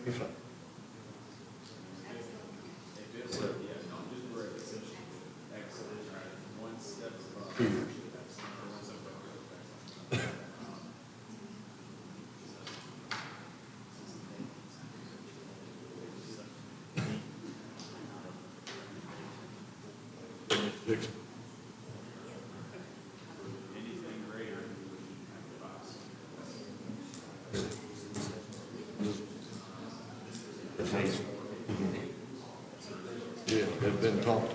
Yeah, they've been talked.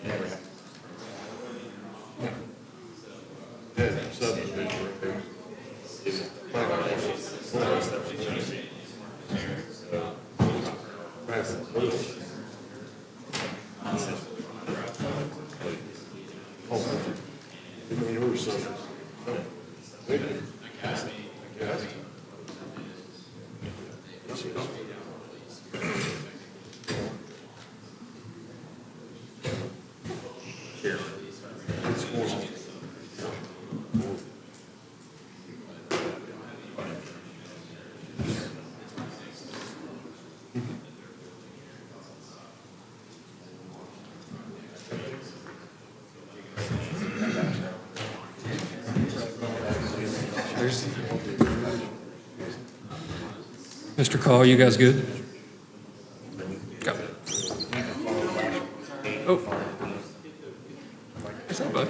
Yeah, subdivision. You mean who's subdivision? Mr. Call, you guys good? Go. Oh. What's up, bud?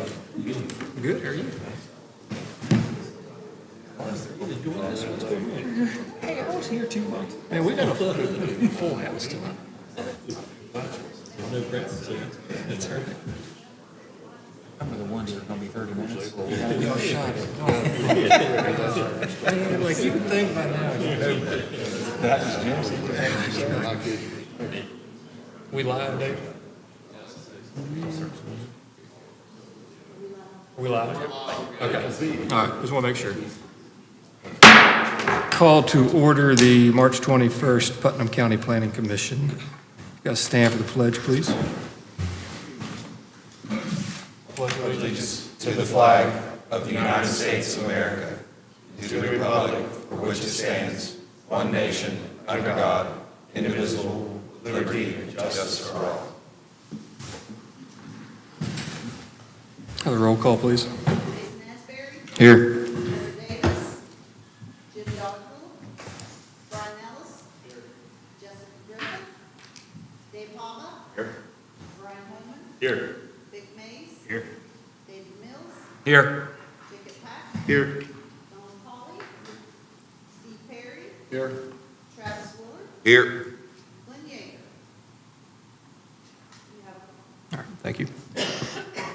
Good, how are you? Hey, I was here 2 months. Man, we got a full house tonight. No presents, so that's all right. I'm the ones that are gonna be 30 minutes. Y'all shot it. Man, like, you can think about now. That was Jim's. We live, Dave? Are we live? Okay. All right, just want to make sure. Call to order the March 21st Putnam County Planning Commission. You guys stand for the pledge, please. Allegiance to the flag of the United States of America, and to the republic for which it stands, one nation, under God, indivisible, with liberty and justice for all. Have a roll call, please. Jason Asbury, Here. Heather Davis, Jim Dogpool, Brian Ellis, Jessica Griffin, Dave Palma, Here. Brian Holman, Here. Vic Mays, Here. David Mills, Here. Jacob Pack, Here. Don Pauly, Steve Perry, Here. Travis Willard, Here. Glenn Yeager. You have All right, thank you.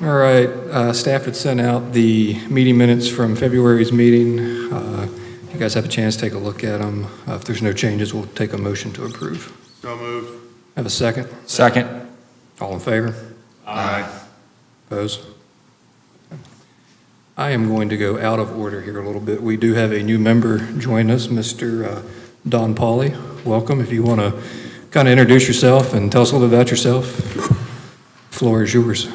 All right, staff had sent out the meeting minutes from February's meeting. You guys have a chance to take a look at them. If there's no changes, we'll take a motion to approve. So moved. Have a second? Second. All in favor? Aye. Opposed? I am going to go out of order here a little bit. We do have a new member join us, Mr. Don Pauly. Welcome. If you want to kind of introduce yourself and tell us a little bit about yourself, floor is yours.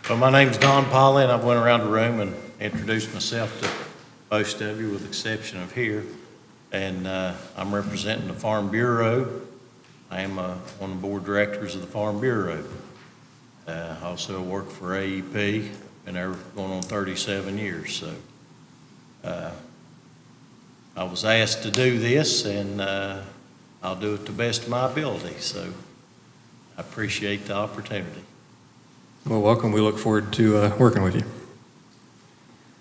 Well, my name's Don Polly, and I've went around the room and introduced myself to most of you, with the exception of here. And I'm representing the Farm Bureau. I am one of the board directors of the Farm Bureau. I also work for AEP, been there going on 37 years. So I was asked to do this, and I'll do it to the best of my ability. So I appreciate the opportunity. Well, welcome. We look forward to working with you.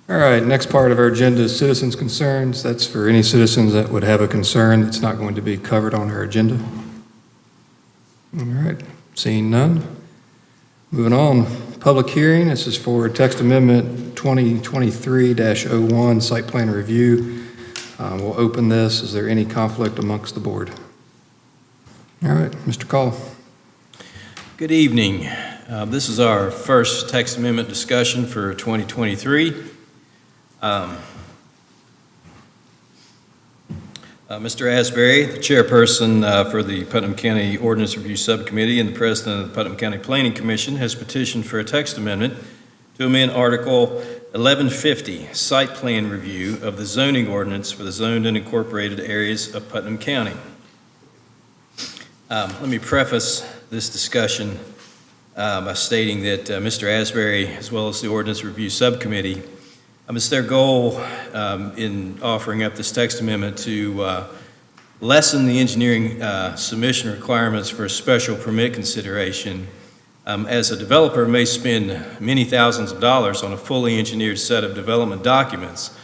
All right, next part of our agenda is citizens' concerns. That's for any citizens that would have a concern that's not going to be covered on our agenda. All right, seeing none. Moving on, public hearing. This is for text amendment 2023-01, site plan review. We'll open this. Is there any conflict amongst the board? All right, Mr. Call. Good evening. This is our first text amendment discussion for 2023. Mr. Asbury, the chairperson for the Putnam County Ordinance Review Subcommittee and the president of the Putnam County Planning Commission, has petitioned for a text amendment to amend Article 1150, site plan review of the zoning ordinance for the zoned and incorporated areas of Putnam County. Let me preface this discussion by stating that Mr. Asbury, as well as the Ordinance Review Subcommittee, it's their goal in offering up this text amendment to lessen the engineering submission requirements for special permit consideration, as a developer may spend many thousands of dollars on a fully engineered set of development documents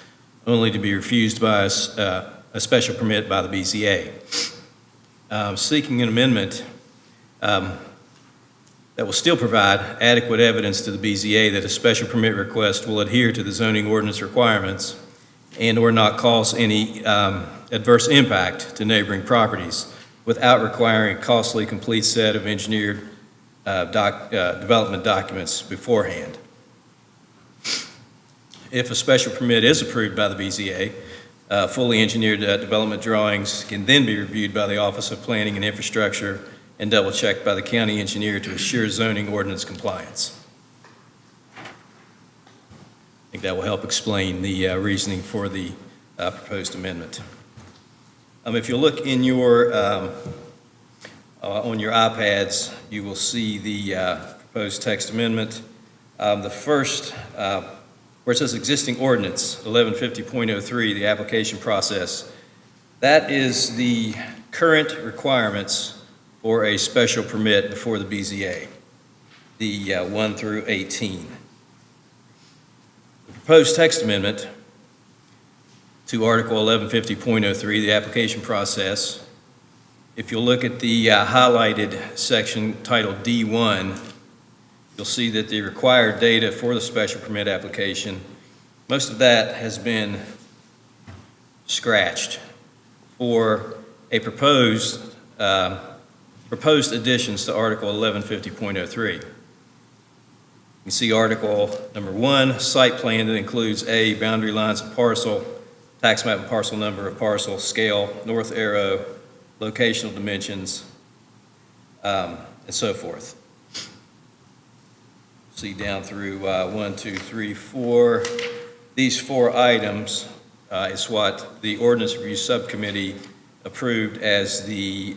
only to be refused by a special permit by the BZA. Seeking an amendment that will still provide adequate evidence to the BZA that a special permit request will adhere to the zoning ordinance requirements and or not cause any adverse impact to neighboring properties without requiring a costly, complete set of engineered development documents beforehand. If a special permit is approved by the BZA, fully engineered development drawings can then be reviewed by the Office of Planning and Infrastructure and double-checked by the county engineer to assure zoning ordinance compliance. I think that will help explain the reasoning for the proposed amendment. If you look in your on your iPads, you will see the proposed text amendment. The first, where it says existing ordinance, 1150.03, the application process, that is the current requirements for a special permit before the BZA, the 1 through 18. The proposed text amendment to Article 1150.03, the application process, if you'll look at the highlighted section titled D1, you'll see that the required data for the special permit application, most of that has been scratched for a proposed additions to Article 1150.03. You can see Article number 1, site plan that includes A, boundary lines of parcel, tax map and parcel number of parcel, scale, north arrow, locational dimensions, and so forth. See down through 1, 2, 3, 4. These 4 items is what the Ordinance Review Subcommittee approved as the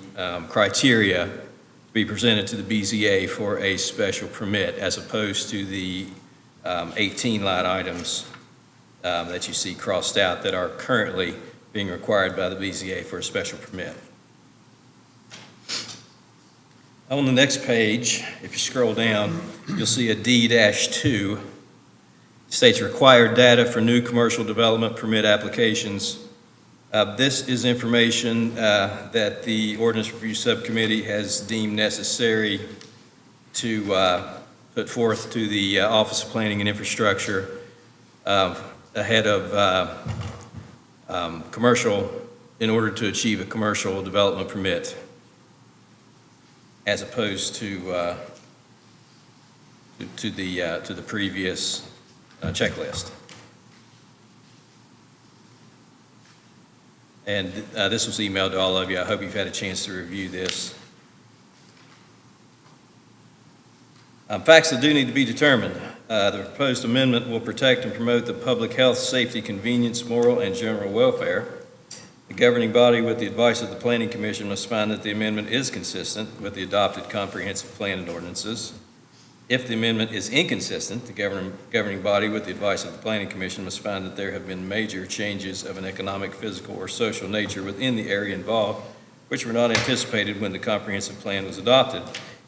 criteria to be presented to the BZA for a special permit, as opposed to the 18 line items that you see crossed out that are currently being required by the BZA for a special permit. On the next page, if you scroll down, you'll see a D-2. It states required data for new commercial development permit applications. This is information that the Ordinance Review Subcommittee has deemed necessary to put forth to the Office of Planning and Infrastructure ahead of commercial, in order to achieve a commercial development permit, as opposed to the previous checklist. And this was emailed to all of you. I hope you've had a chance to review this. Facts that do need to be determined. The proposed amendment will protect and promote the public health, safety, convenience, moral, and general welfare. The governing body, with the advice of the Planning Commission, must find that the amendment is consistent with the adopted comprehensive plan and ordinances. If the amendment is inconsistent, the governing body, with the advice of the Planning Commission, must find that there have been major changes of an economic, physical, or social nature within the area involved, which were not anticipated when the comprehensive plan was adopted.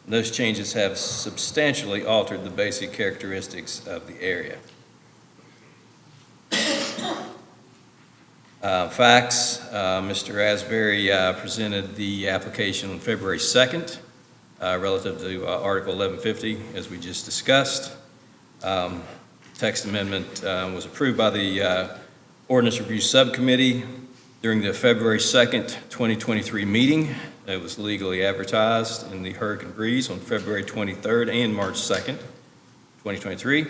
And those changes have substantially altered the basic characteristics of the area. Facts, Mr. Asbury presented the application on February 2nd relative to Article 1150, as we just discussed. Text amendment was approved by the Ordinance Review Subcommittee during the February 2nd, 2023 meeting. It was legally advertised in the Hurricane Breeze on February 23rd and March 2nd, 2023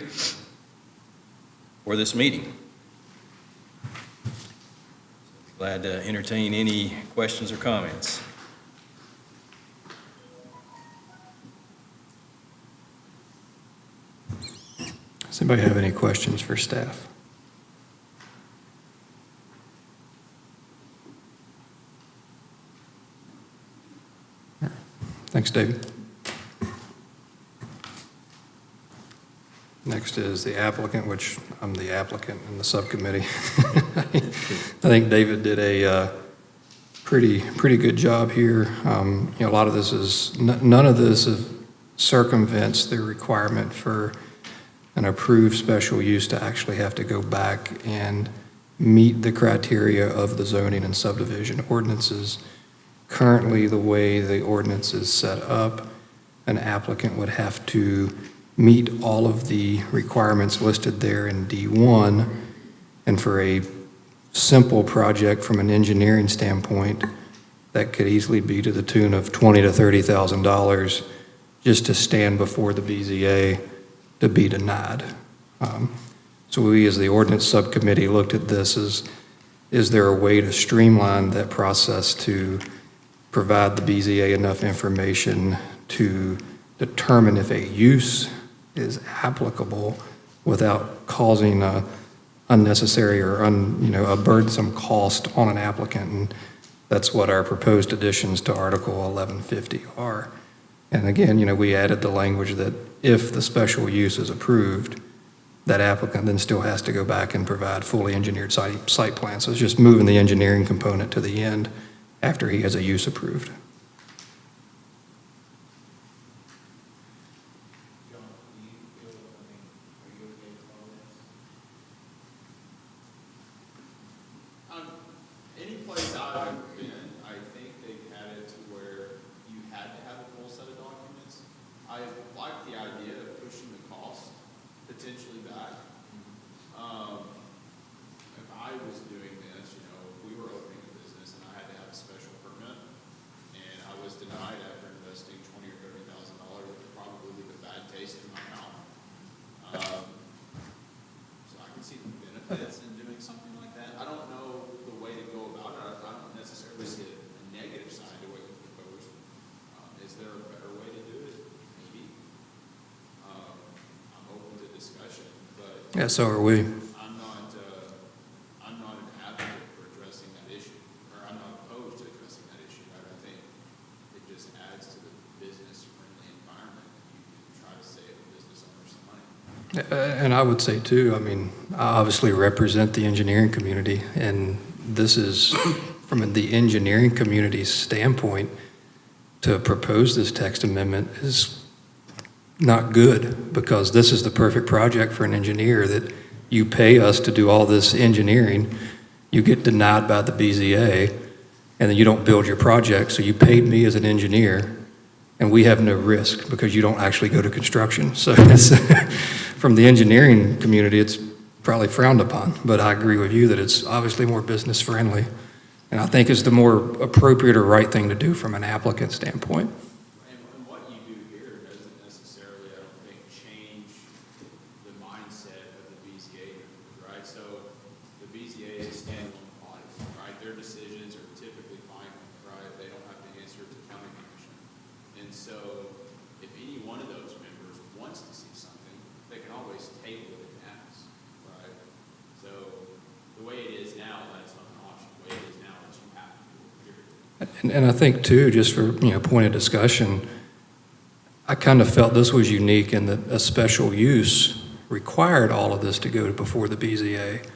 for this meeting. Glad to entertain any questions or comments. Does anybody have any questions for staff? Thanks, David. Next is the applicant, which I'm the applicant in the subcommittee. I think David did a pretty good job here. A lot of this is, none of this circumvents the requirement for an approved special use to actually have to go back and meet the criteria of the zoning and subdivision ordinances. Currently, the way the ordinance is set up, an applicant would have to meet all of the requirements listed there in D1, and for a simple project from an engineering standpoint, that could easily be to the tune of $20,000 to $30,000 just to stand before the BZA to be denied. So we, as the ordinance subcommittee, looked at this as, is there a way to streamline that process to provide the BZA enough information to determine if a use is applicable without causing a unnecessary or a burdensome cost on an applicant? And that's what our proposed additions to Article 1150 are. And again, we added the language that if the special use is approved, that applicant then still has to go back and provide fully engineered site plans. So it's just moving the engineering component to the end after he has a use approved. Any place I've been, I think they've had it to where you had to have a full set of documents. I like the idea of pushing the cost potentially back. If I was doing this, if we were opening a business and I had to have a special permit, and I was denied after investing $20,000 or $30,000, it would probably leave a bad taste in my mouth. So I can see the benefits in doing something like that. I don't know the way to go about it. I don't necessarily see a negative side to what you proposed. Is there a better way to do it? Maybe. I'm open to discussion, but Yeah, so are we. I'm not an advocate for addressing that issue, or I'm not opposed to addressing that issue. Right? I think it just adds to the business-friendly environment. You can try to save a business owner some money. And I would say too, I obviously represent the engineering community, and this is, from the engineering community's standpoint, to propose this text amendment is not good, because this is the perfect project for an engineer, that you pay us to do all this engineering, you get denied by the BZA, and then you don't build your project, so you paid me as an engineer, and we have no risk because you don't actually go to construction. So it's, from the engineering community, it's probably frowned upon, but I agree with you that it's obviously more business friendly, and I think it's the more appropriate or right thing to do from an applicant standpoint. And what you do here doesn't necessarily, I don't think, change the mindset of the BZA, right? So the BZA is a standalone body, right? Their decisions are typically final, right? They don't have to answer to the county commission. And so if any one of those members wants to see something, they can always table it and ask, right? So the way it is now, that's not an option. The way it is now is you have to do it, period. And I think too, just for, point of discussion, I kind of felt this was unique in that a special use required all of this to go before the BZA.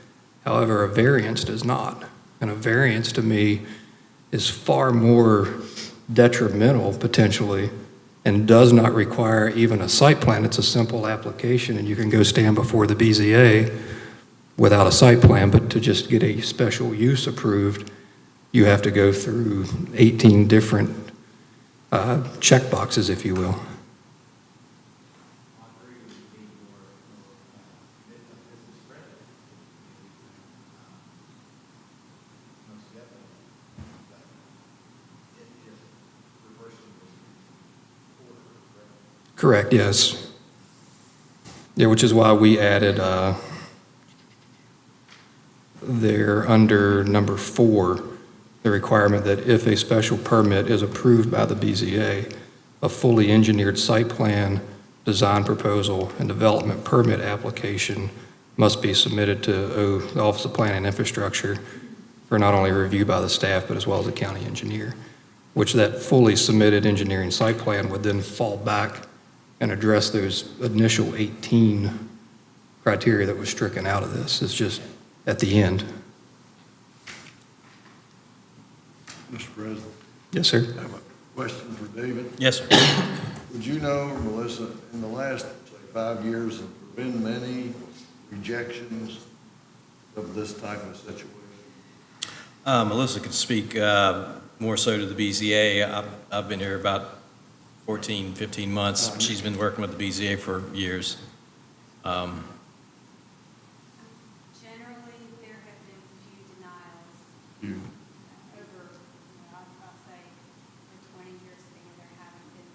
However, a variance does not. And a variance to me is far more detrimental potentially, and does not require even a site plan. It's a simple application, and you can go stand before the BZA without a site plan, but to just get a special use approved, you have to go through 18 different check boxes, if you will. Correct, yes. Yeah, which is why we added there under number 4, the requirement that if a special permit is approved by the BZA, a fully engineered site plan design proposal, and development permit application must be submitted to the Office of Planning and Infrastructure for not only review by the staff, but as well as the county engineer, which that fully submitted engineering site plan would then fall back and address those initial 18 criteria that was stricken out of this. It's just at the end. Mr. President, Yes, sir. I have a question for David. Yes, sir. Would you know, Melissa, in the last, say, 5 years, have there been many rejections of this type of situation? Melissa can speak more so to the BZA. I've been here about 14, 15 months. She's been working with the BZA for years. Generally, there have been few denials You, over, I'll say, the 20-year span, there haven't been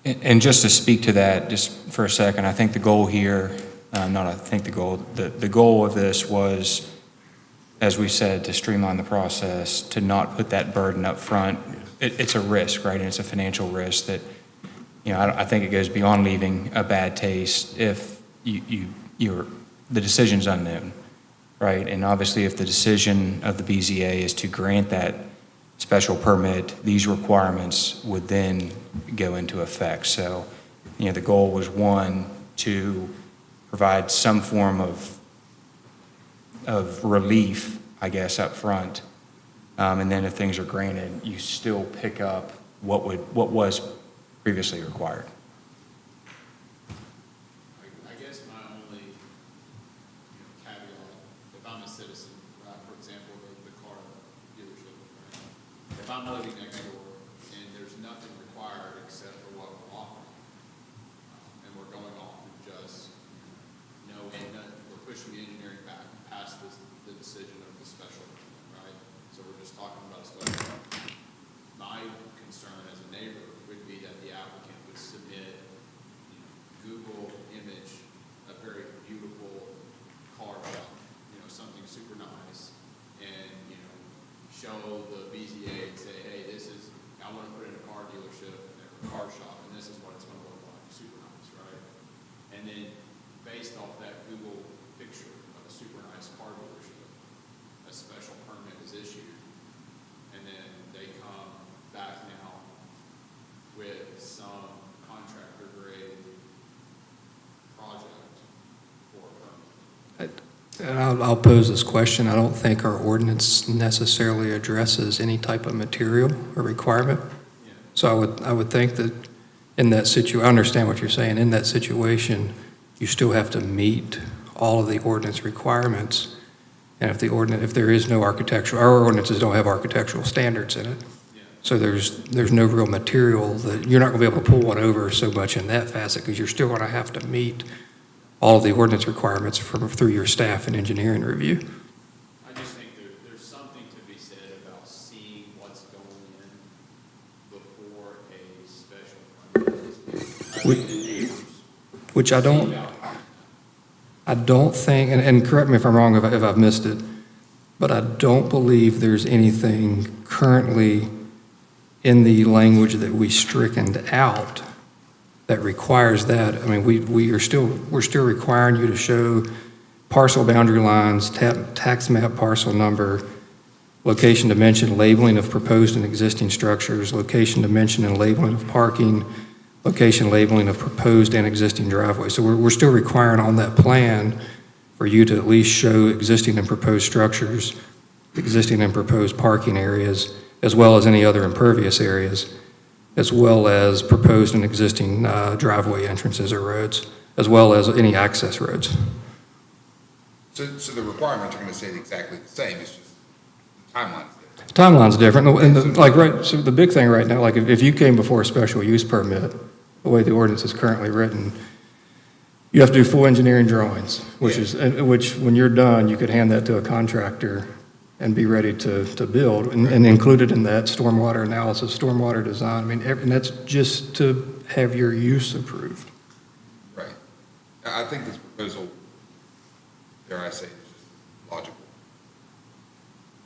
very many. And just to speak to that, just for a second, I think the goal here, the goal of this was, as we said, to streamline the process, to not put that burden up front. It's a risk, right? And it's a financial risk that, I think it goes beyond leaving a bad taste if the decision's unknown, right? And obviously, if the decision of the BZA is to grant that special permit, these requirements would then go into effect. So, the goal was, one, to provide some form of relief, I guess, up front. And then if things are granted, you still pick up what was previously required. I guess my only, caveat, if I'm a citizen, right, for example, the car dealership, right? If I'm living next door and there's nothing required except for what we're offering, and we're going off and just, we're pushing the engineering back past the decision of the special, right? So we're just talking about a special. My concern as a neighbor would be that the applicant would submit, Google image, a very beautiful car shop, something super nice, and, show the BZA and say, hey, I want to put in a car dealership, or a car shop, and this is what it's going to look like, super nice, right? And then, based off that Google picture of a super nice car dealership, a special permit is issued, and then they come back now with some contractor grade project for a permit. And I'll pose this question. I don't think our ordinance necessarily addresses any type of material or requirement. Yeah. So I would think that in that I understand what you're saying. In that situation, you still have to meet all of the ordinance requirements. And if there is no architectural, our ordinances don't have architectural standards in it. Yeah. So there's no real material that, you're not going to be able to pull one over so much in that facet, because you're still going to have to meet all of the ordinance requirements through your staff and engineering review. I just think there's something to be said about seeing what's going in before a special permit is issued. Which I don't think, and correct me if I'm wrong if I've missed it, but I don't believe there's anything currently in the language that we strickened out that requires that. I mean, we're still requiring you to show parcel boundary lines, tax map parcel number, location, dimension, labeling of proposed and existing structures, location, dimension, and labeling of parking, location, labeling of proposed and existing driveways. So we're still requiring on that plan for you to at least show existing and proposed structures, existing and proposed parking areas, as well as any other impervious areas, as well as proposed and existing driveway entrances or roads, as well as any access roads. So the requirements are going to stay exactly the same, it's just the timeline's different. The timeline's different, and so the big thing right now, like if you came before a special use permit, the way the ordinance is currently written, you have to do full engineering drawings, which when you're done, you could hand that to a contractor and be ready to build, and included in that stormwater analysis, stormwater design. I mean, and that's just to have your use approved. Right. I think this proposal, dare I say, is just logical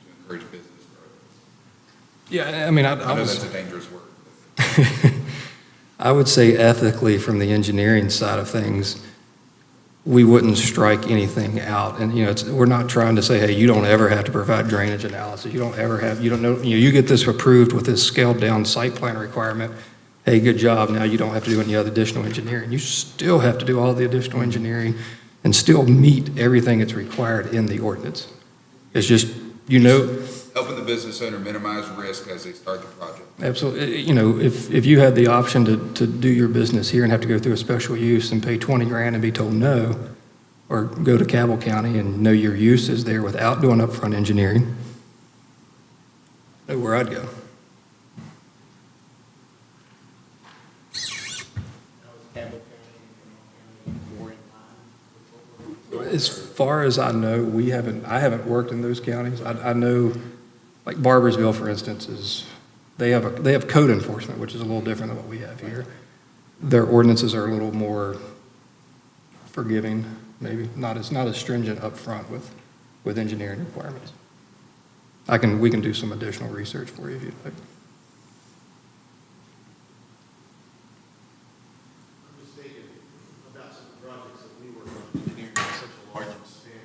to encourage business growth. Yeah, I mean, I know that's a dangerous word. I would say ethically, from the engineering side of things, we wouldn't strike anything out. And, we're not trying to say, hey, you don't ever have to provide drainage analysis. You don't ever have, you don't know, you get this approved with this scaled down site plan requirement. Hey, good job. Now you don't have to do any other additional engineering. You still have to do all the additional engineering and still meet everything that's required in the ordinance. It's just, Helping the business owner minimize risk as they start the project. absolutely, if you had the option to do your business here and have to go through a special use and pay 20 grand and be told no, or go to Cabell County and know your use is there without doing upfront engineering, know where I'd go. As far as I know, I haven't worked in those counties. I know, like Barbersville, for instance, they have code enforcement, which is a little different than what we have here. Their ordinances are a little more forgiving, maybe, not as stringent up front with engineering requirements. We can do some additional research for you if you'd like. I'm just thinking about some of the projects that we work on, engineering to such a large extent.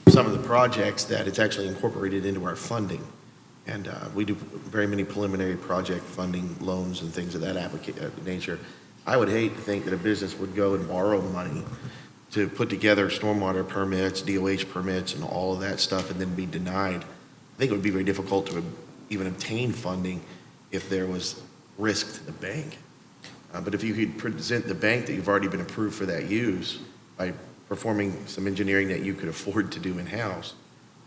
Some of the projects that it's actually incorporated into our funding. And we do very many preliminary project funding loans and things of that nature. I would hate to think that a business would go and borrow money to put together stormwater permits, DOH permits, and all of that stuff, and then be denied. I think it would be very difficult to even obtain funding if there was risk to the bank. But if you could present the bank that you've already been approved for that use by performing some engineering that you could afford to do in-house,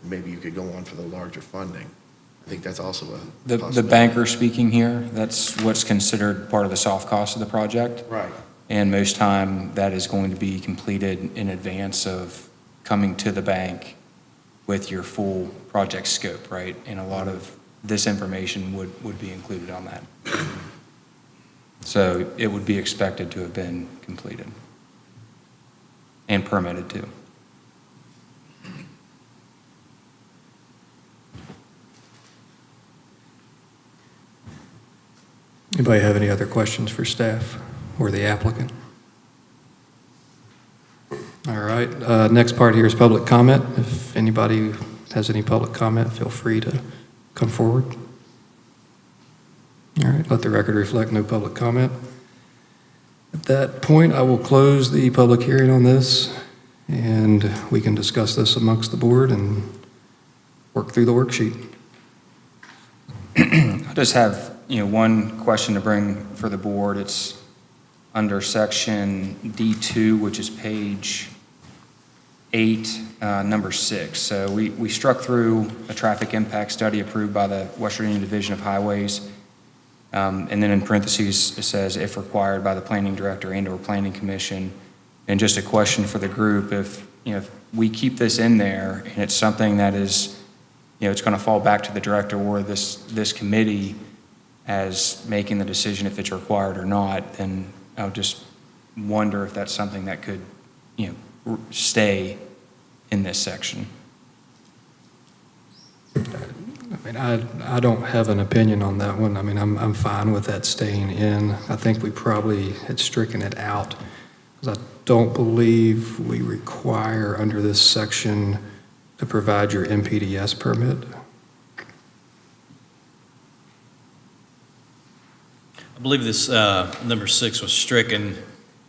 maybe you could go on for the larger funding. I think that's also a The possibility. banker speaking here, that's what's considered part of the soft cost of the project. Right. And most time, that is going to be completed in advance of coming to the bank with your full project scope, right? And a lot of this information would be included on that. So it would be expected to have been completed and permitted too. Anybody have any other questions for staff or the applicant? All right, next part here is public comment. If anybody has any public comment, feel free to come forward. All right, let the record reflect no public comment. At that point, I will close the public hearing on this, and we can discuss this amongst the board and work through the worksheet. I just have, one question to bring for the board. It's under section D2, which is page 8, number 6. So we struck through a traffic impact study approved by the West Virginia Division of Highways. And then in parentheses, it says, if required by the planning director and/or planning commission. And just a question for the group, if we keep this in there and it's something that is, it's going to fall back to the director or this committee as making the decision if it's required or not, then I would just wonder if that's something that could, stay in this section. I mean, I don't have an opinion on that one. I mean, I'm fine with that staying in. I think we probably had stricken it out because I don't believe we require under this section to provide your MPDS permit. I believe this number 6 was stricken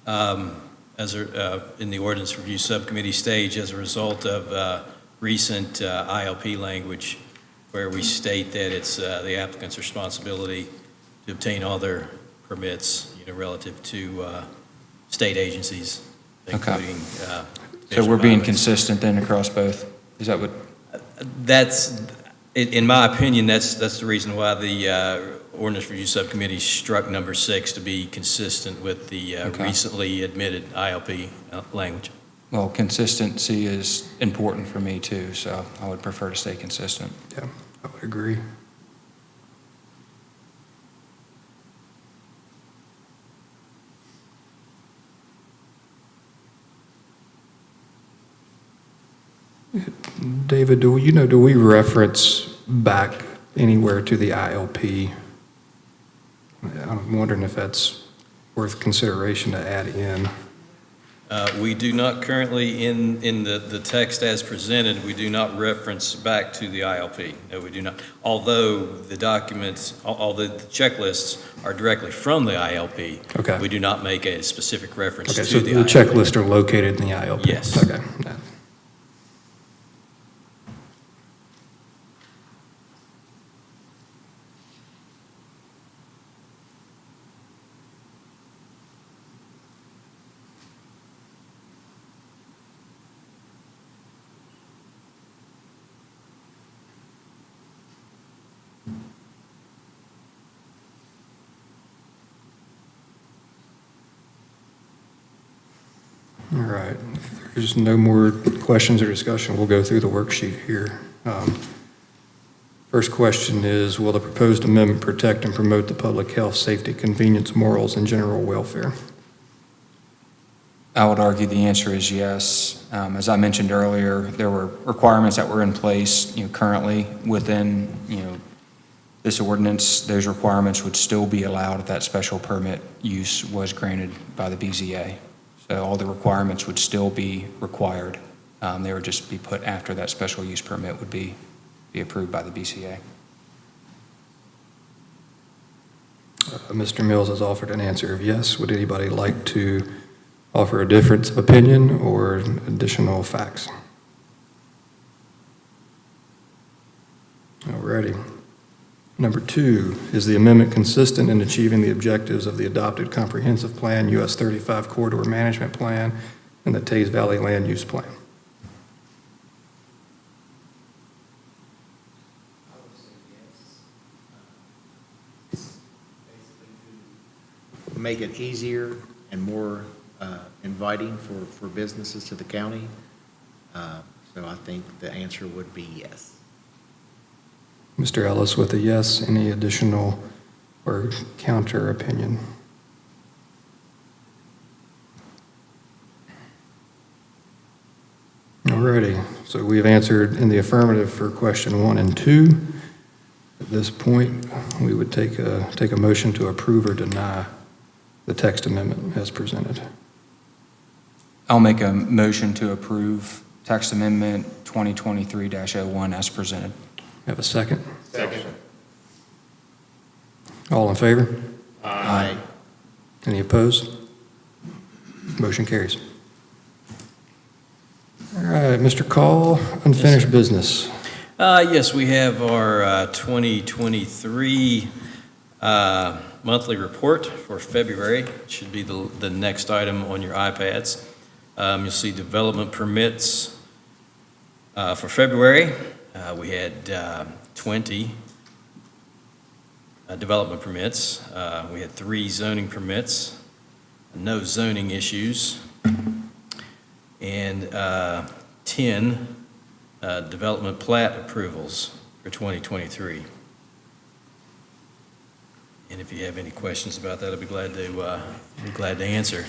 in the ordinance review subcommittee stage as a result of recent ILP language where we state that it's the applicant's responsibility to obtain all their permits, relative to state agencies, including. So we're being consistent then across both? Is that what? That's, in my opinion, that's the reason why the ordinance review subcommittee struck number 6 to be consistent with the recently admitted ILP language. Well, consistency is important for me too, so I would prefer to stay consistent. Yeah, I would agree. David, do we reference back anywhere to the ILP. I'm wondering if that's worth consideration to add in. We do not currently, in the text as presented, we do not reference back to the ILP. No, we do not. Although the documents, although the checklists are directly from the ILP, Okay. we do not make a specific reference Okay, to so the the ILP. checklists are located in the ILP? Yes. Okay. All right. If there's no more questions or discussion, we'll go through the worksheet here. First question is, will the proposed amendment protect and promote the public health, safety, convenience, morals, and general welfare? I would argue the answer is yes. As I mentioned earlier, there were requirements that were in place, currently within, this ordinance. Those requirements would still be allowed if that special permit use was granted by the BZA. So all the requirements would still be required. They would just be put after that special use permit would be approved by the BCA. Mr. Mills has offered an answer of yes. Would anybody like to offer a difference of opinion or additional facts? All righty. Number 2, is the amendment consistent in achieving the objectives of the adopted comprehensive plan, US 35 corridor management plan, and the Tays Valley land use plan? I would say yes. Basically to make it easier and more inviting for businesses to the county. So I think the answer would be yes. Mr. Ellis with a yes. Any additional or counter opinion? All righty. So we have answered in the affirmative for question 1 and 2. At this point, we would take a motion to approve or deny the text amendment as presented. I'll make a motion to approve text amendment 2023-01 as presented. Have a second? Second. All in favor? Aye. Any opposed? Motion carries. All right, Mr. Call, unfinished business. Yes, we have our 2023 monthly report for February. It should be the next item on your iPads. You'll see development permits for February. We had 20 development permits. We had 3 zoning permits, no zoning issues, and 10 development plat approvals for 2023. And if you have any questions about that, I'd be glad to answer.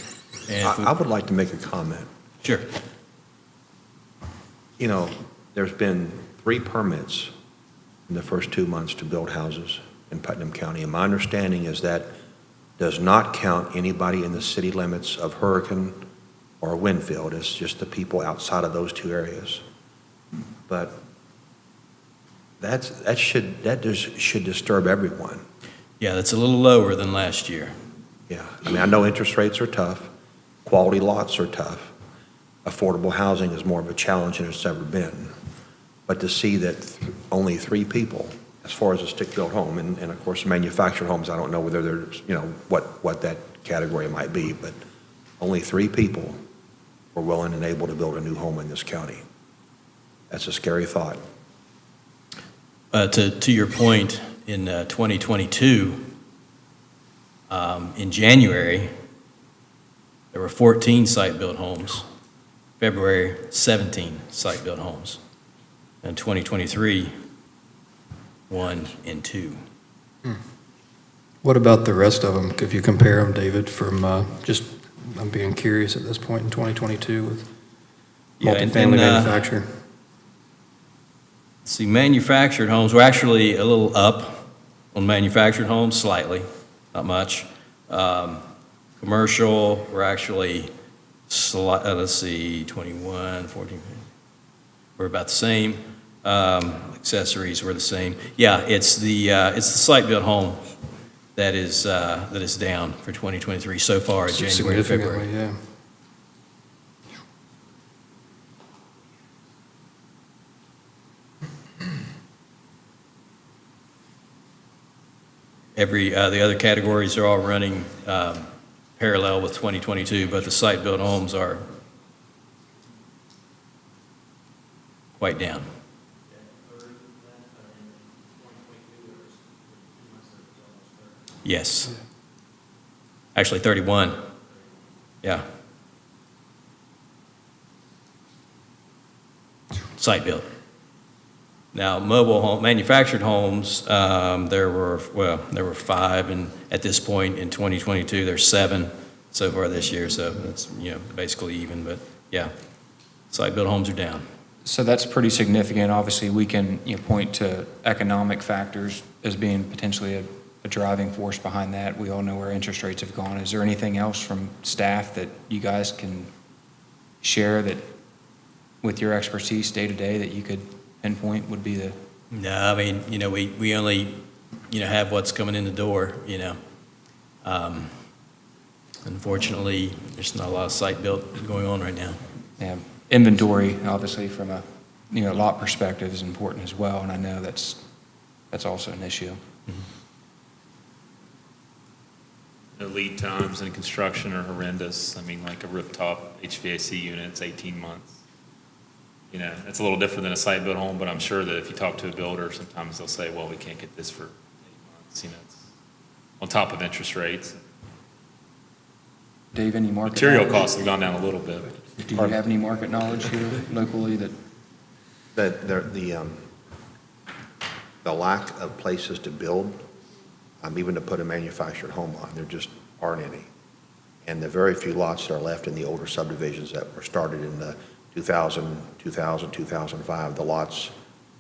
And if we- I would like to make a comment. Sure. There's been 3 permits in the first 2 months to build houses in Putnam County. And my understanding is that does not count anybody in the city limits of Hurricane or Winfield. It's just the people outside of those 2 areas. But that should disturb everyone. Yeah, that's a little lower than last year. Yeah, I know interest rates are tough, quality lots are tough, affordable housing is more of a challenge than it's ever been. But to see that only 3 people, as far as a stick-built home, and of course manufactured homes, I don't know whether there's, what that category might be, but only 3 people were willing and able to build a new home in this county. That's a scary thought. To your point, in 2022, in January, there were 14 site-built homes. February, 17 site-built homes. And 2023, 1 and 2. What about the rest of them? If you compare them, David, from I'm being curious at this point in 2022 with Yeah, and, multifamily uh, manufacturer. See, manufactured homes, we're actually a little up on manufactured homes, slightly, not much. Commercial, we're actually, let's see, 21, 14, we're about the same. Accessories were the same. Yeah, it's the site-built home that is down for 2023 so far in January and February. Significantly, yeah. The other categories are all running parallel with 2022, but the site-built homes are quite down. Yes. Actually, 31. Yeah. Site-built. Now, mobile home, manufactured homes, there were 5, and at this point in 2022, there's 7 so far this year, so it's, basically even, but yeah, site-built homes are down. So that's pretty significant. Obviously, we can, point to economic factors as being potentially a driving force behind that. We all know where interest rates have gone. Is there anything else from staff that you guys can share that, with your expertise day to day, that you could pinpoint would be the? No, I mean, we only, have what's coming in the door, Unfortunately, there's not a lot of site built going on right now. Yeah, inventory, obviously, from a, lot perspective is important as well, and I know that's also an issue. The lead times in construction are horrendous. I mean, like a rooftop HVAC unit's 18 months. It's a little different than a site-built home, but I'm sure that if you talk to a builder, sometimes they'll say, well, we can't get this for 8 months. It's on top of interest rates. Dave, any market Material knowledge? costs have gone down a little bit. Do you have any market knowledge here locally that? The lack of places to build, even to put a manufactured home on, there just aren't any. And the very few lots that are left in the older subdivisions that were started in the 2005, the lots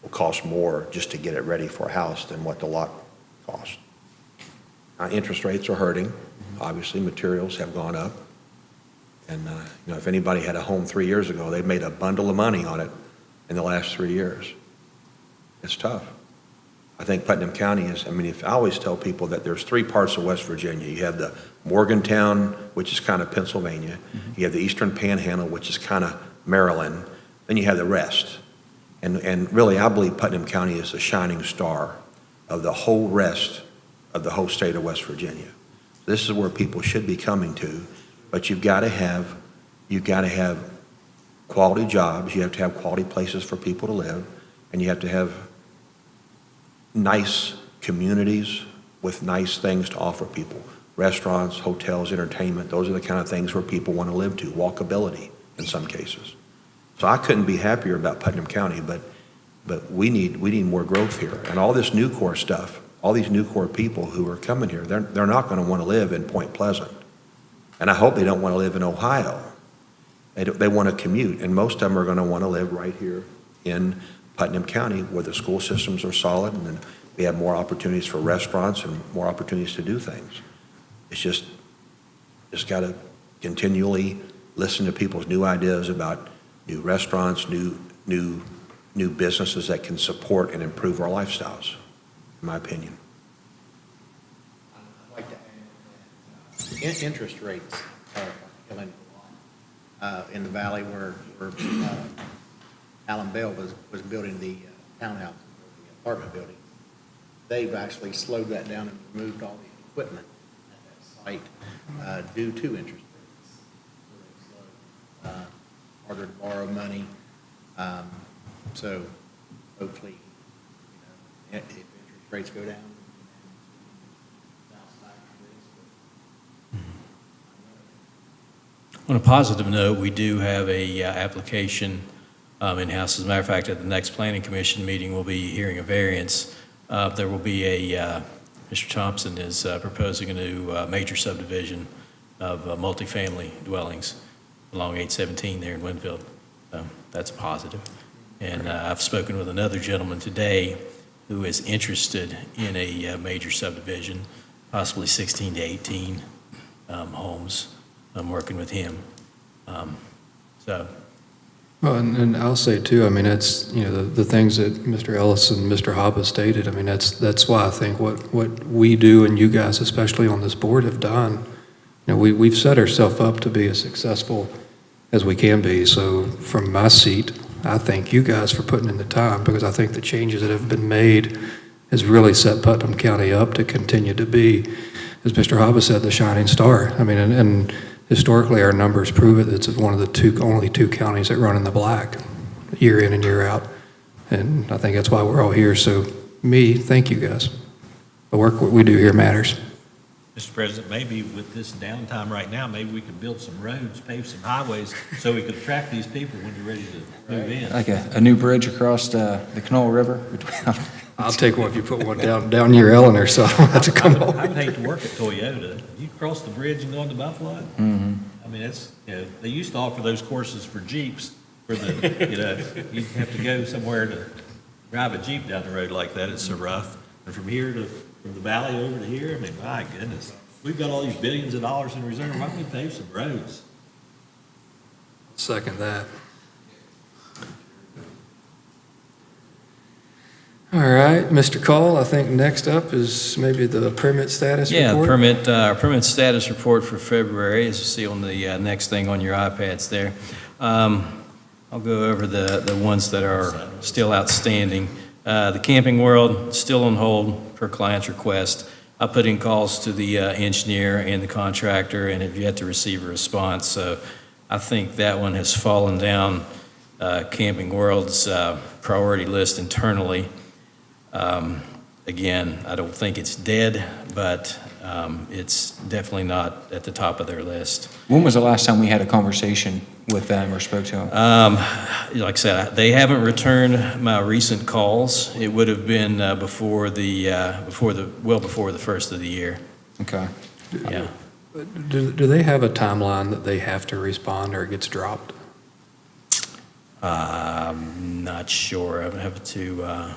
will cost more just to get it ready for a house than what the lot cost. Interest rates are hurting. Obviously, materials have gone up. And, if anybody had a home 3 years ago, they've made a bundle of money on it in the last 3 years. It's tough. I think Putnam County is, if I always tell people that there's 3 parts of West Virginia. You have the Morgantown, which is kind of Pennsylvania. You have the Eastern Panhandle, which is kind of Maryland. Then you have the rest. And really, I believe Putnam County is the shining star of the whole rest of the whole state of West Virginia. This is where people should be coming to, but you've got to have quality jobs, you have to have quality places for people to live, and you have to have nice communities with nice things to offer people. Restaurants, hotels, entertainment, those are the kind of things where people want to live to, walkability in some cases. So I couldn't be happier about Putnam County, but we need more growth here. And all this Nucor stuff, all these Nucor people who are coming here, they're not going to want to live in Point Pleasant. And I hope they don't want to live in Ohio. They want to commute, and most of them are going to want to live right here in Putnam County where the school systems are solid, and then we have more opportunities for restaurants and more opportunities to do things. It's just got to continually listen to people's new ideas about new restaurants, new businesses that can support and improve our lifestyles, in my opinion. I'd like to add that interest rates are killing in the valley where Alan Bell was building the townhouse, the apartment building. They've actually slowed that down and removed all the equipment at that site due to interest rates. Harder to borrow money. So hopefully, if interest rates go down, bounce back from this. On a positive note, we do have a application in-house. As a matter of fact, at the next Planning Commission meeting, we'll be hearing a variance. There will be Mr. Thompson is proposing a new major subdivision of multifamily dwellings along 817 there in Winfield. That's positive. And I've spoken with another gentleman today who is interested in a major subdivision, possibly 16 to 18 homes. I'm working with him. So, Well, and I'll say too, I mean, it's, you know, the things that Mr. Ellis and Mr. Hoppe stated, I mean, that's why I think what we do and you guys, especially on this board, have done, you know, we've set ourselves up to be as successful as we can be. So from my seat, I thank you guys for putting in the time, because I think the changes that have been made has really set Putnam County up to continue to be, as Mr. Hoppe said, the shining star. I mean, and historically, our numbers prove it. It's one of the only two counties that run in the black year in and year out. And I think that's why we're all here. So thank you guys. The work we do here matters. Mr. President, maybe with this downtime right now, maybe we could build some roads, pave some highways, so we could attract these people when they're ready to move in. Like a new bridge across the Knoll River? I'll take one if you put one down near Eleanor, so I don't have to come over. I would hate to work at Toyota. You cross the bridge and go into Buffalo? Mm-hmm. I mean, it's, you know, they used to offer those courses for Jeeps, for the, you know, you'd have to go somewhere to drive a Jeep down the road like that. It's so rough. And from the valley over to here, I mean, my goodness. We've got all these billions of dollars in reserve. Why don't we pave some roads? Second that. All right, Mr. Cole, I think next up is maybe the permit status report. yeah, permit status report for February, as you see on the next thing on your iPads there. I'll go over the ones that are still outstanding. The Camping World, still on hold per client's request. I put in calls to the engineer and the contractor and have yet to receive a response. So I think that one has fallen down Camping World's priority list internally. Again, I don't think it's dead, but it's definitely not at the top of their list. When was the last time we had a conversation with them or spoke to them? Like I said, they haven't returned my recent calls. It would have been before the first of the year. Okay. Yeah. Do they have a timeline that they have to respond or it gets dropped? I'm not sure. I would have to. I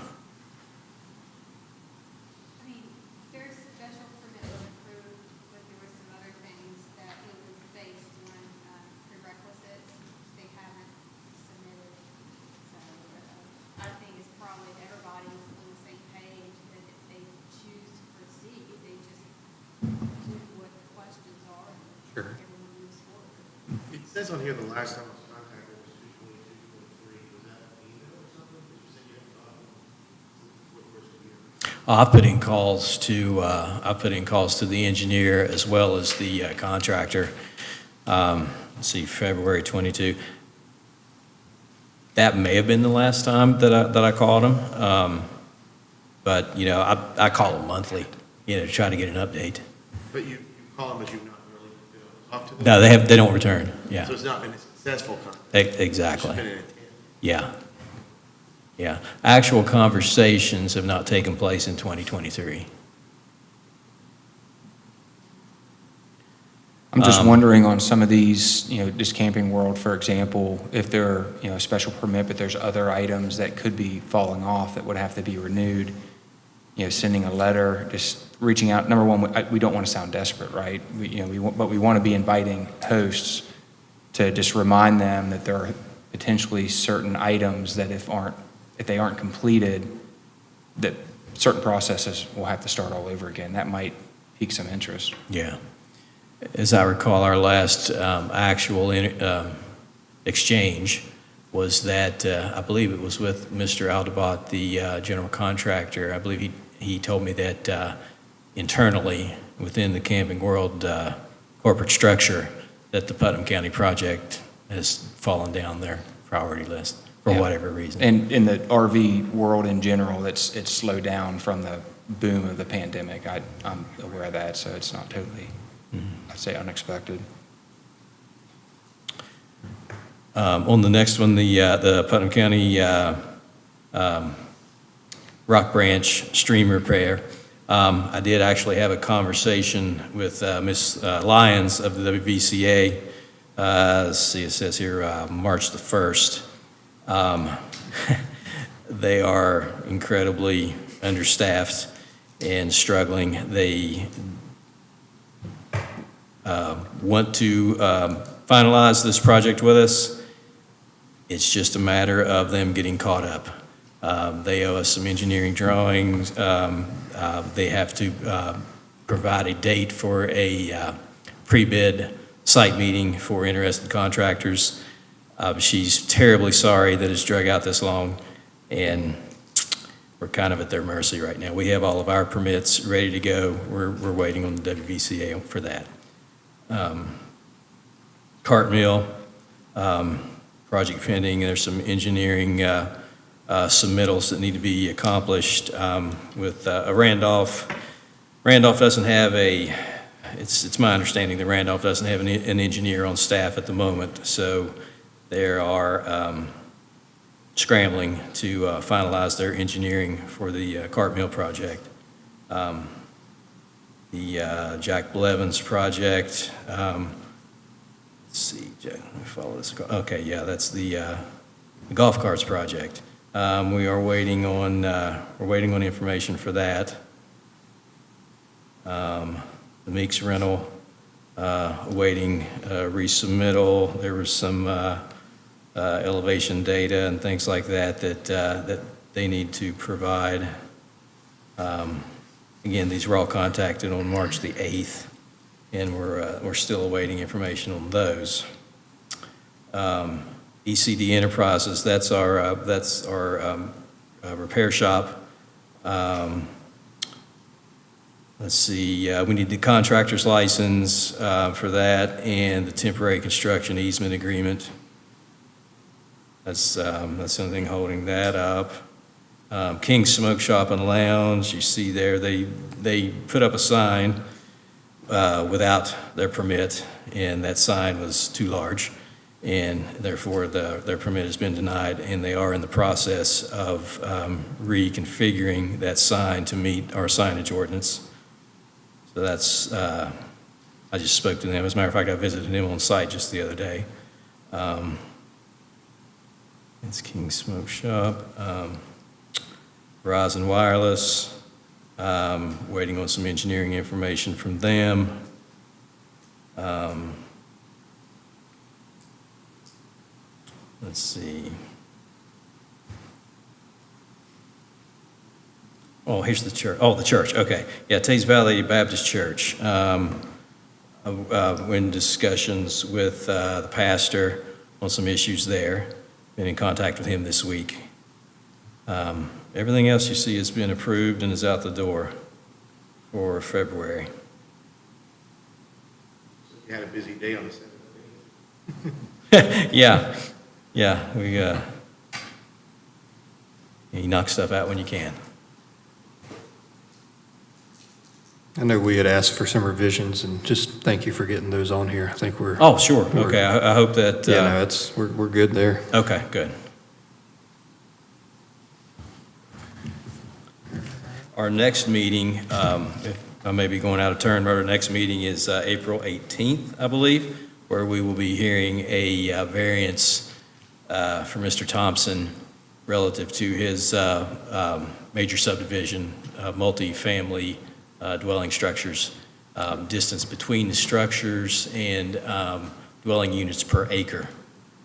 mean, their special permit was approved, but there were some other things that it was based on prerequisites they haven't submitted. So I think it's probably everybody's on the same page that if they choose to proceed, they just do what the questions are and Sure. everyone moves forward. It says on here the last time I was contacted was 2/22/23. Was that an email or something? Did you say you hadn't gotten it before the first of the year? I've put in calls to the engineer as well as the contractor. Let's see, February 22. That may have been the last time that I called them. But, you know, I call them monthly, you know, to try to get an update. But you call them, but you've not really talked to them? No, they don't return, yeah. So it's not been a successful contact? Exactly. It's been an attempt. Yeah. Yeah. Actual conversations have not taken place in 2023. I'm just wondering on some of these, you know, this Camping World, for example, if they're, you know, a special permit, but there's other items that could be falling off that would have to be renewed, you know, sending a letter, just reaching out. Number one, we don't want to sound desperate, right? But we want to be inviting hosts to just remind them that there are potentially certain items that if they aren't completed, that certain processes will have to start all over again. That might pique some interest. Yeah. As I recall, our last actual exchange was that, I believe it was with Mr. Aldebott, the general contractor. I believe he told me that internally, within the Camping World corporate structure, that the Putnam County project has fallen down their priority list for whatever reason. And in the RV world in general, it's slowed down from the boom of the pandemic. I'm aware of that, so it's not totally, I'd say, unexpected. On the next one, the Putnam County Rock Branch stream repair. I did actually have a conversation with Ms. Lyons of the WVCA. Let's see, it says here March the 1st. Um, They are incredibly understaffed and struggling. They want to finalize this project with us. It's just a matter of them getting caught up. They owe us some engineering drawings. They have to provide a date for a pre-bid site meeting for interested contractors. She's terribly sorry that it's drug out this long, and we're kind of at their mercy right now. We have all of our permits ready to go. We're waiting on the WVCA for that. Cart Mill, project pending. There's some engineering submittals that need to be accomplished with Randolph. Randolph doesn't have it's my understanding that Randolph doesn't have an engineer on staff at the moment, so they are scrambling to finalize their engineering for the Cart Mill project. The Jack Blevins project, let's see, Jack, let me follow this. Okay, yeah, that's the golf carts project. We are waiting on, we're waiting on information for that. The Meeks rental, awaiting resubmittal. There was some elevation data and things like that that they need to provide. Again, these were all contacted on March the 8th, and we're still awaiting information on those. ECD Enterprises, that's our repair shop. Let's see, we need the contractor's license for that and the temporary construction easement agreement. That's the only thing holding that up. King's Smoke Shop and Lounge, you see there, they put up a sign without their permit, and that sign was too large, and therefore their permit has been denied, and they are in the process of reconfiguring that sign to meet our signage ordinance. So that's, I just spoke to them. As a matter of fact, I visited them on site just the other day. It's King's Smoke Shop. Verizon Wireless, waiting on some engineering information from them. Let's see. Oh, here's the church. Oh, the church, okay. Yeah, Tays Valley Baptist Church. We're in discussions with the pastor on some issues there. Been in contact with him this week. Everything else you see has been approved and is out the door for February. You had a busy day on the 17th. Yeah, you knock stuff out when you can. I know we had asked for some revisions, and just thank you for getting those on here. I think we're. Oh, sure, okay, I hope that. Yeah, no, we're good there. Okay, good. Our next meeting, if I may be going out of turn, but our next meeting is April 18th, I believe, where we will be hearing a variance for Mr. Thompson relative to his major subdivision, multifamily dwelling structures, distance between the structures and dwelling units per acre.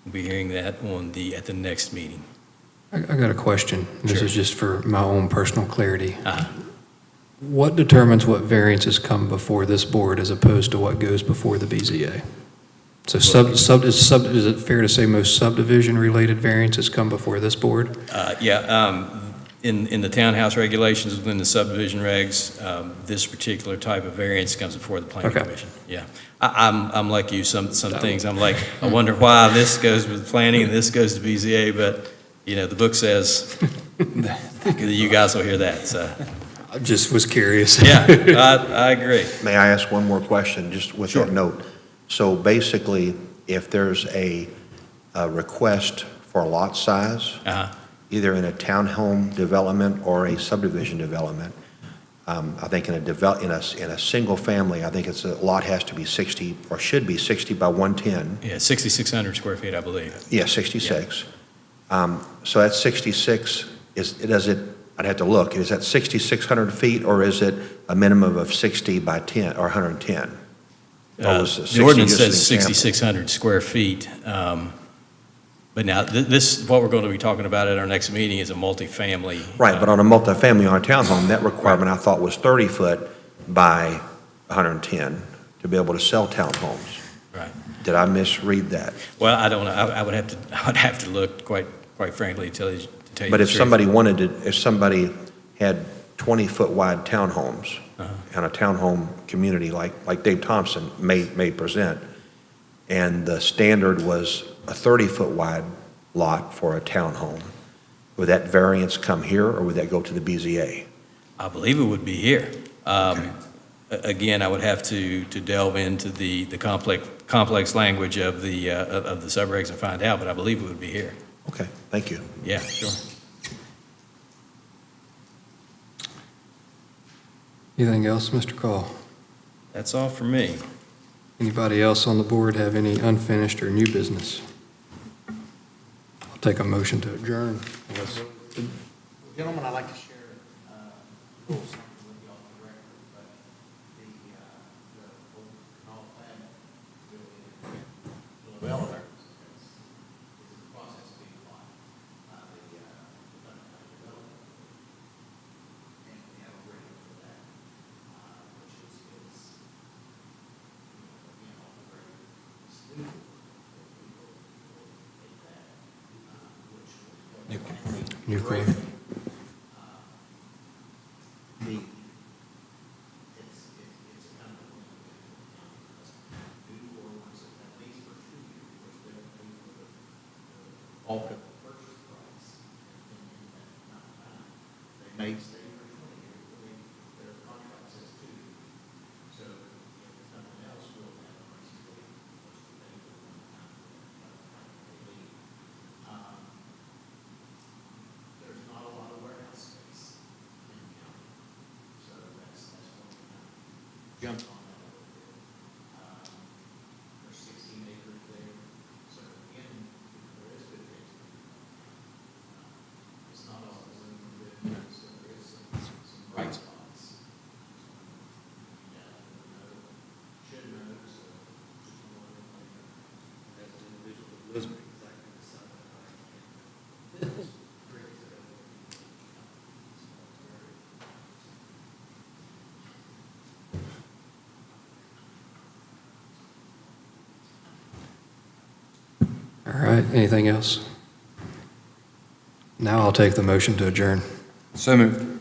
We'll be hearing that at the next meeting. I got a question. This Sure. is just for my own personal clarity. What determines what variances come before this board as opposed to what goes before the BZA? So is it fair to say most subdivision-related variances come before this board? In the townhouse regulations, within the subdivision regs, this particular type of variance comes before the planning commission. Yeah, I'm like you, some things, I'm like, I wonder why this goes with planning and this goes to BZA, but, you know, the book says, you guys will hear that, so. I just was curious. Yeah, I agree. May I ask one more question, just with that note? So basically, if there's a request for a lot size, either in a townhome development or a subdivision development, I think in a single family, I think a lot has to be 60, or should be 60 by 110. Yeah, 6,600 square feet, I believe. Yeah, 66. So that's 66, I'd have to look, is that 6,600 feet, or is it a minimum of 60 by 10, or 110? Or was The 60 ordinance just an says example? 6,600 square feet. But now, this, what we're going to be talking about at our next meeting is a multifamily. Right, but on a multifamily, on a townhome, that requirement I thought was 30 foot by 110 to be able to sell townhomes. Right. Did I misread that? Well, I don't know. I would have to look, quite frankly, to tell you the But if truth. if somebody had 20-foot wide townhomes and a townhome community like Dave Thompson may present, and the standard was a 30-foot wide lot for a townhome, would that variance come here, or would that go to the BZA? I believe it would be here. Again, I would have to delve into the complex language of the subregs and find out, but I believe it would be here. Okay, thank you. Yeah, sure. Anything else, Mr. Call? That's all for me. Anybody else on the board have any unfinished or new business? I'll take a motion to adjourn. unless- Gentlemen, I'd like to share a little something with you off the record, but the old Canal family building elevator is in the process of being bought by the developer. And we have a rating for that, which is, again, off the record. It's new. People take that, which was. Nuclear. It's kind of a new ordinance at least for 2 years, which they'll pay for the bulk of the purchase price. And in that amount of time, they may stay for 20 years, but their contract says 2 years. So if nothing else, we'll have a basically most of the day for one time they leave. There's not a lot of warehouse space in the county. So that's one thing I jumped on that a little bit. There's 16 acres there, so again, there is good things. It's not all as good, so there is some bright spots. Should know, so just want to as an individual that lives me, because I can decide that I can. All right, anything else? Now I'll take the motion to adjourn. So moved.